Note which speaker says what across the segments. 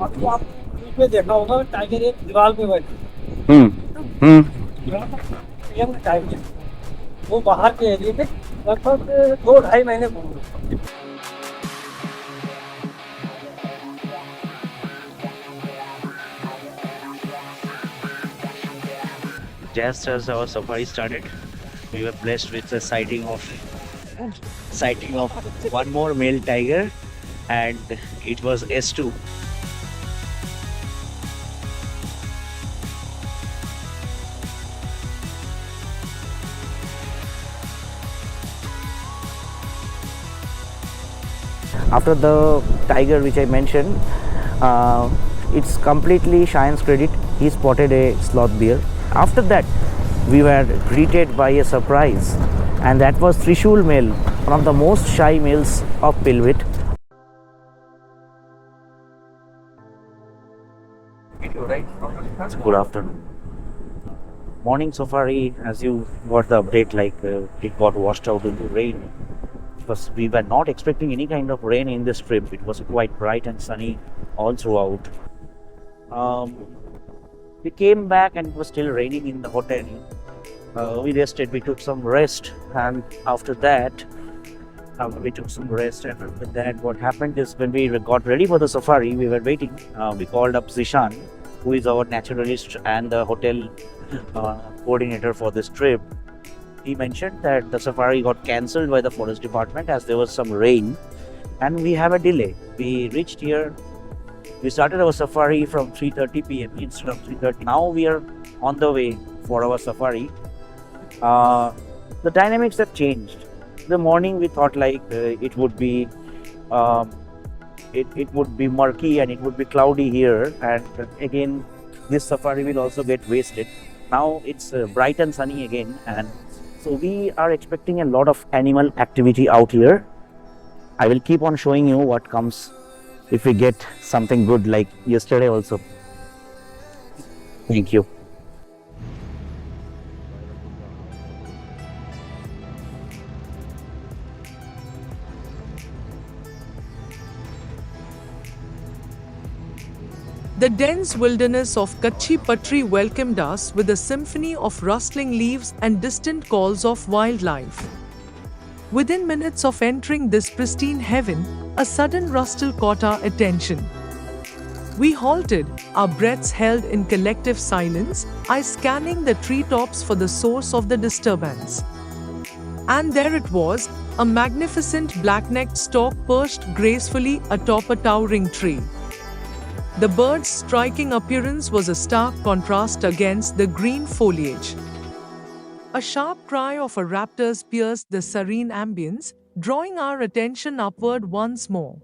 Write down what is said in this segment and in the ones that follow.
Speaker 1: अभी आप न्यूज़ में देखा होगा टाइगर एक दीवार पे बैठे
Speaker 2: हम्म हम्म
Speaker 1: यंग टाइगर वो बाहर के एरिया में लगभग 2 ढाई महीने घूम रहे।
Speaker 2: Just as our safari started, we were blessed with the sighting of one more male tiger, and it was S2. After the tiger which I mentioned, it's completely Cheyenne's credit. He spotted a sloth bear. After that, we were greeted by a surprise, and that was Trishul male, one of the most shy males of Pilvit. Good afternoon. Morning safari, as you got the update, it got washed out into rain. Because we were not expecting any kind of rain in this trip. It was quite bright and sunny all throughout. Um, we came back and it was still raining in the hotel. We rested, we took some rest, and after that, what happened is when we got ready for the safari, we were waiting. We called up Zishan, who is our naturalist and the hotel coordinator for this trip. He mentioned that the safari got cancelled by the forest department as there was some rain and we have a delay. We reached here, we started our safari from 3:30 p.m. instead of 3:30. Now we are on the way for our safari. The dynamics have changed. In the morning we thought it would be it would be murky and it would be cloudy here, and again this safari will also get wasted. Now it's bright and sunny again, and so we are expecting a lot of animal activity out here. I will keep on showing you what comes if we get something good like yesterday also. Thank you.
Speaker 3: The dense wilderness of Kachi Patri welcomed us with a symphony of rustling leaves and distant calls of wildlife. Within minutes of entering this pristine heaven, a sudden rustle caught our attention. We halted, our breaths held in collective silence, eyes scanning the treetops for the source of the disturbance. And there it was, a magnificent black-necked stork perched gracefully atop a towering tree. The bird's striking appearance was a stark contrast against the green foliage. A sharp cry of a raptor pierced the serene ambience, drawing our attention upward once more.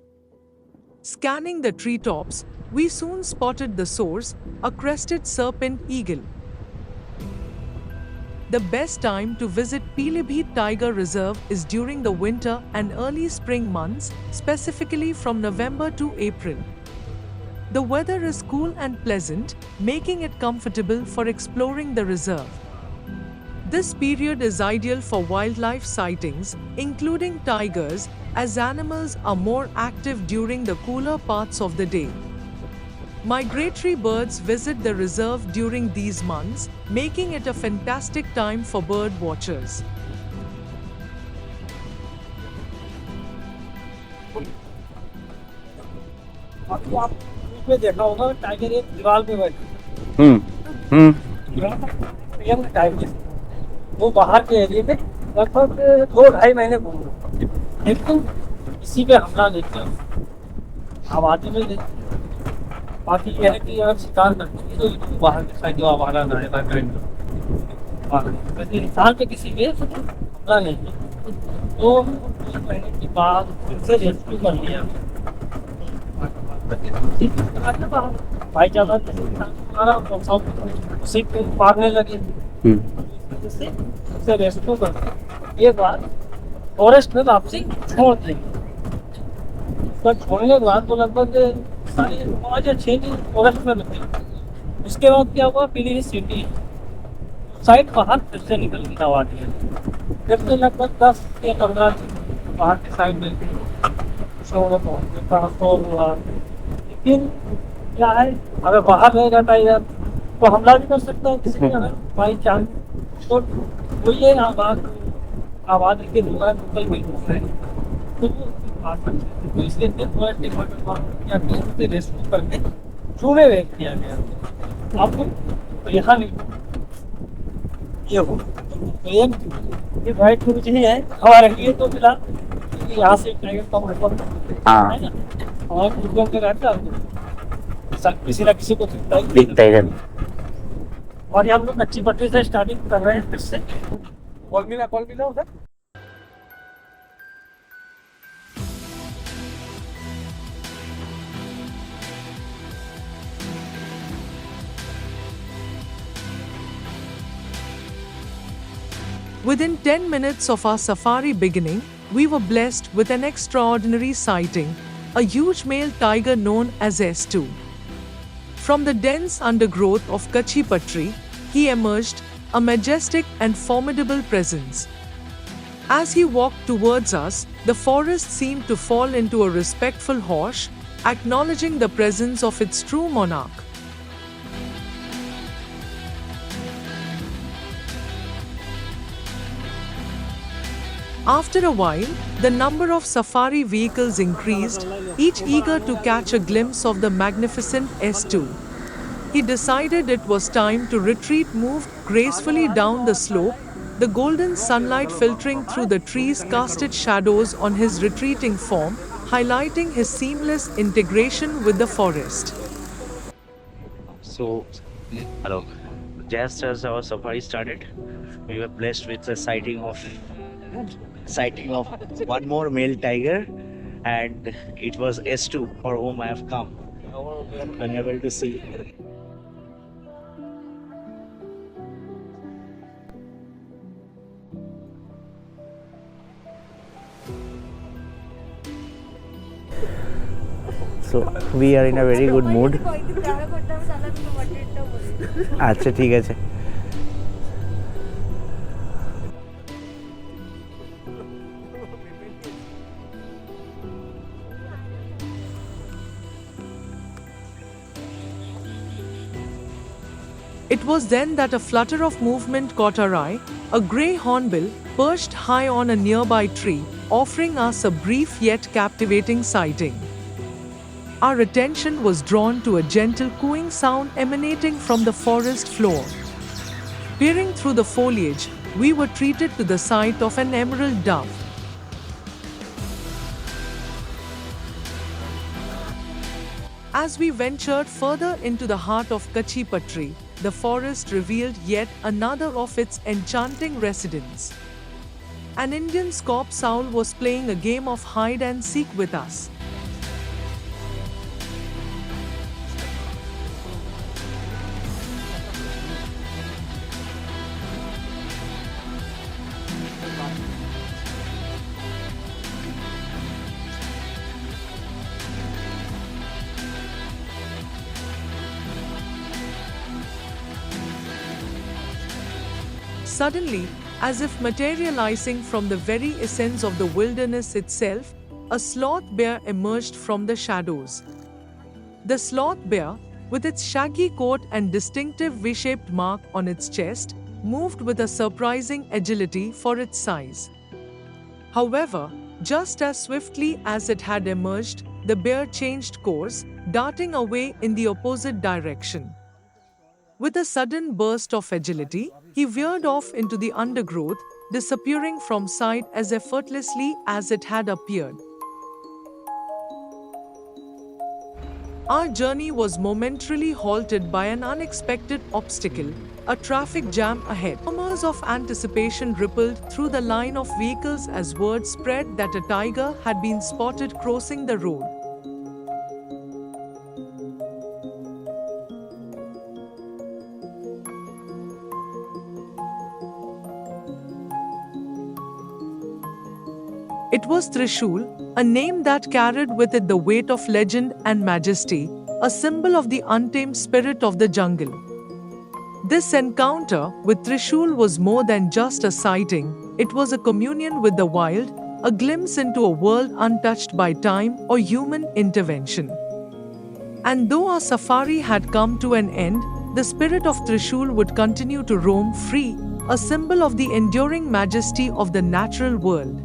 Speaker 3: Scanning the treetops, we soon spotted the source, a crested serpent eagle. The best time to visit Pilibhit Tiger Reserve is during the winter and early spring months, specifically from November to April. The weather is cool and pleasant, making it comfortable for exploring the reserve. This period is ideal for wildlife sightings, including tigers, as animals are more active during the cooler parts of the day. Migratory birds visit the reserve during these months, making it a fantastic time for bird watchers.
Speaker 1: अभी आप news में देखा होगा tiger एक दीवार पे बैठे young tiger वो बाहर के एरिया में लगभग 2 ढाई महीने घूम रहे, लेकिन किसी पे हमला नहीं किया, आबादी में नहीं। बाकी यह है कि अगर शिकार करते हैं तो बाहर के साइड जो आवारा ना है वैसे इंसान पे किसी पे हमला नहीं किया। तो 2 महीने के बाद फिर से रेस्क्यू कर लिया भाई, ज्यादा उसी पे मारने लगे, उसे रेस्क्यू कर एक बार फॉरेस्ट में वापसी छोड़ देंगे। पर छोड़ने के बाद तो लगभग 5 या 6 दिन फॉरेस्ट में रुके। उसके बाद क्या हुआ, पीलीभीत सिटी साइड बाहर फिर से निकल गई आवाज़, फिर से लगभग 10 या 15 दिन बाहर के साइड में शोर हुआ, लेकिन क्या है, अगर बाहर रहेगा टाइगर तो हमला भी कर सकता है किसी पे, अगर बाई चांस। तो वही है, आवाज आवाज के दौरान लोकल मिल है तो वो आ सकते हैं। तो इसलिए थोड़ा डिपार्टमेंट या रेस्क्यू करके चूहे रेक किया गया। आपको तो यहाँ नहीं, ये हो तो ये वाइट कुछ ही है, हवा रखिए तो फिलहाल यहाँ से टाइगर कम
Speaker 2: हाँ।
Speaker 1: है ना, और कुछ के रहता है किसी ना किसी को
Speaker 2: दिखता ही है।
Speaker 1: और ये हम लोग कच्ची पटरी से स्टार्टिंग कर रहे हैं फिर से। कॉल मिला उधर।
Speaker 3: Within 10 minutes of our safari beginning, we were blessed with an extraordinary sighting, a huge male tiger known as S2. From the dense undergrowth of Kachi Patri, he emerged, a majestic and formidable presence. As he walked towards us, the forest seemed to fall into a respectful hush, acknowledging the presence of its true monarch. After a while, the number of safari vehicles increased, each eager to catch a glimpse of the magnificent S2. He decided it was time to retreat, moved gracefully down the slope. The golden sunlight filtering through the trees casted shadows on his retreating form, highlighting his seamless integration with the forest.
Speaker 2: So, hello. Just as our safari started, we were blessed with the sighting of one more male tiger, and it was S2 for whom I have come. Unable to see. So we are in a very good mood. আচ্ছা ঠিক আছে।
Speaker 3: It was then that a flutter of movement caught our eye, a grey hornbill perched high on a nearby tree, offering us a brief yet captivating sighting. Our attention was drawn to a gentle cooing sound emanating from the forest floor. Peering through the foliage, we were treated to the sight of an emerald dove. As we ventured further into the heart of Kachi Patri, the forest revealed yet another of its enchanting residents. An Indian scorp's owl was playing a game of hide and seek with us. Suddenly, as if materializing from the very essence of the wilderness itself, a sloth bear emerged from the shadows. The sloth bear, with its shaggy coat and distinctive V-shaped mark on its chest, moved with a surprising agility for its size. However, just as swiftly as it had emerged, the bear changed course, darting away in the opposite direction. With a sudden burst of agility, he veered off into the undergrowth, disappearing from sight as effortlessly as it had appeared. Our journey was momentarily halted by an unexpected obstacle, a traffic jam ahead. Murmurs of anticipation rippled through the line of vehicles as word spread that a tiger had been spotted crossing the road. It was Trishul, a name that carried with it the weight of legend and majesty, a symbol of the untamed spirit of the jungle. This encounter with Trishul was more than just a sighting, it was a communion with the wild, a glimpse into a world untouched by time or human intervention. And though our safari had come to an end, the spirit of Trishul would continue to roam free, a symbol of the enduring majesty of the natural world.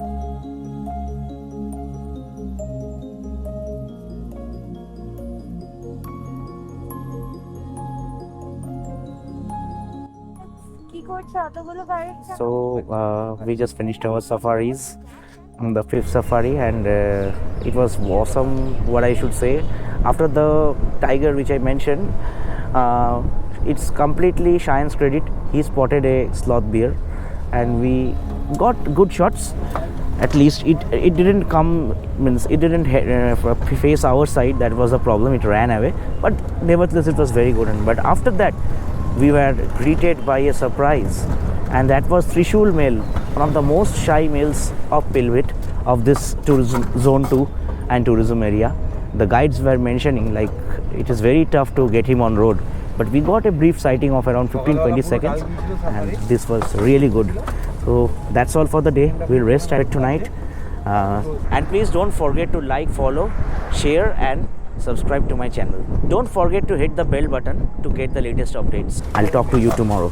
Speaker 2: So we just finished our safaris on the fifth safari, and it was awesome. What I should say, after the tiger which I mentioned, it's completely Shayan's credit. He spotted a sloth bear, and we got good shots. At least it didn't come, means it didn't face our side. That was the problem. It ran away, but nevertheless it was very good. But after that, we were greeted by a surprise, and that was Trishul male, one of the most shy males of Pilbhit, of this tourism zone 2 and tourism area. The guides were mentioning like it is very tough to get him on road, but we got a brief sighting of around 15-20 seconds, and this was really good. So that's all for the day. We'll rest at tonight, and please don't forget to like, follow, share and subscribe to my channel. Don't forget to hit the bell button to get the latest updates. I'll talk to you tomorrow.